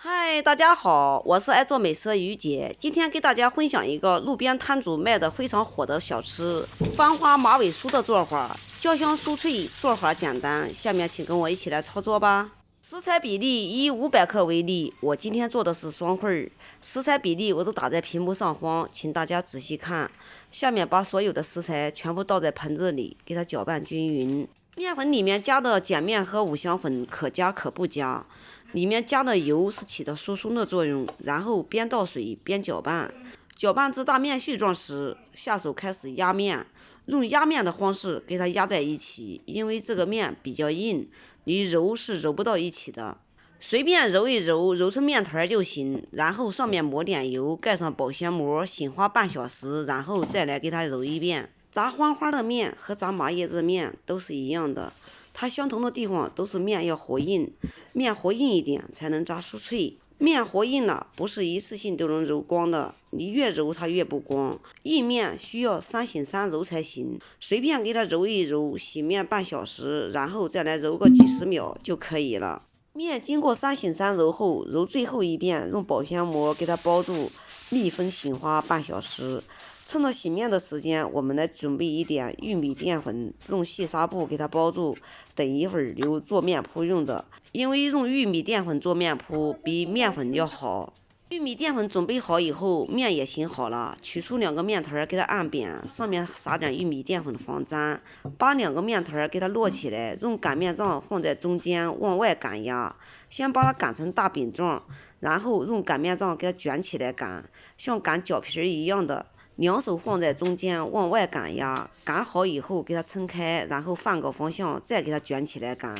嗨，大家好，我是爱做美食的于姐，今天给大家分享一个路边摊主卖的非常火的小吃——番花马尾酥的做法，焦香酥脆，做法简单。下面请跟我一起来操作吧。食材比例以500克为例，我今天做的是双份儿。食材比例我都打在屏幕上方，请大家仔细看。下面把所有的食材全部倒在盆子里，给它搅拌均匀。面粉里面加的碱面和五香粉可加可不加。里面加的油是起到疏松的作用，然后边倒水边搅拌，搅拌至大面絮状时，下手开始压面，用压面的方式给它压在一起，因为这个面比较硬，你揉是揉不到一起的。随便揉一揉，揉成面团就行，然后上面抹点油，盖上保鲜膜，醒花半小时，然后再来给它揉一遍。炸黄花的面和炸麻叶子面都是一样的。它相同的地方都是面要和硬，面和硬一点才能炸酥脆。面和硬了，不是一次性都能揉光的，你越揉它越不光。硬面需要3醒3揉才行，随便给它揉一揉，洗面半小时，然后再来揉个几十秒就可以了。面经过3醒3揉后，揉最后一遍，用保鲜膜给它包住，密封醒花半小时。趁着洗面的时间，我们来准备一点玉米淀粉，用细纱布给它包住，等一会儿留做面铺用的。因为用玉米淀粉做面铺比面粉要好。玉米淀粉准备好以后，面也醒好了，取出2个面团给它按扁，上面撒点玉米淀粉防粘，把2个面团给它摞起来，用擀面杖放在中间往外擀压，先把它擀成大饼状，然后用擀面杖给它卷起来擀，像擀饺皮一样的。2手放在中间往外擀压，擀好以后给它撑开，然后换个方向再给它卷起来擀，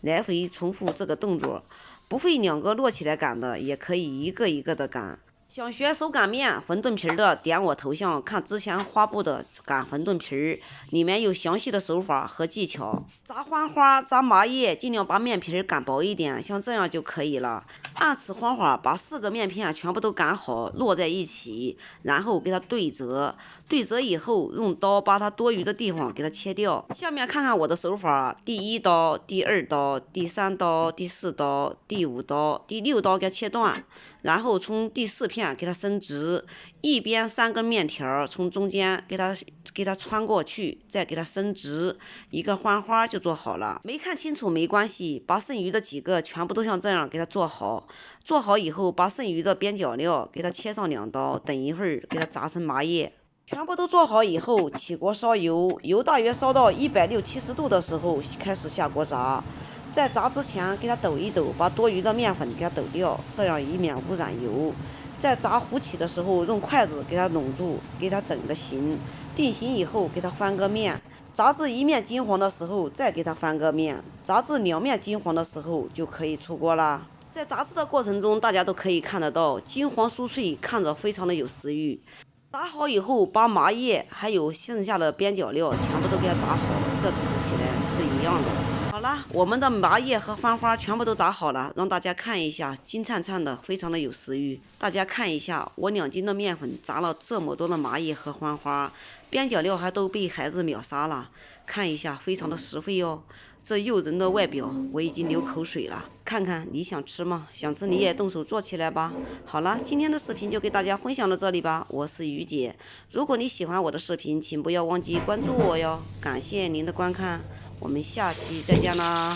来回重复这个动作。不会2个摞起来擀的，也可以一个一个的擀。想学手擀面、馄饨皮的，点我头像看之前发布的擀馄饨皮，里面有详细的手法和技巧。炸黄花、炸麻叶，尽量把面皮擀薄一点，像这样就可以了。按此方法把4个面片全部都擀好，摞在一起，然后给它对折。对折以后，用刀把它多余的地方给它切掉。下面看看我的手法：第1刀、第2刀、第3刀、第4刀、第5刀、第6刀给它切断，然后从第4片给它伸直，一边3根面条从中间给它穿过去，再给它伸直，一个黄花就做好了。没看清楚没关系，把剩余的几个全部都像这样给它做好。做好以后，把剩余的边角料给它切上2刀，等一会儿给它炸成麻叶。全部都做好以后，起锅烧油，油大约烧到160、70度的时候，开始下锅炸。在炸之前给它抖一抖，把多余的面粉给它抖掉，这样以免污染油。在炸糊起的时候，用筷子给它拢住，给它整个形。定型以后，给它翻个面。炸至一面金黄的时候，再给它翻个面。炸至2面金黄的时候，就可以出锅啦。在炸制的过程中，大家都可以看得到，金黄酥脆，看着非常的有食欲。炸好以后，把麻叶还有剩下的边角料全部都给它炸好，这吃起来是一样的。好了，我们的麻叶和番花全部都炸好了，让大家看一下，金灿灿的，非常的有食欲。大家看一下，我2斤的面粉炸了这么多的麻叶和番花，边角料还都被孩子秒杀了，看一下，非常的实惠哦。这诱人的外表，我已经流口水了。看看你想吃吗？想吃你也动手做起来吧。好了，今天的视频就给大家分享到这里吧。我是于姐，如果你喜欢我的视频，请不要忘记关注我哟。感谢您的观看，我们下期再见啦。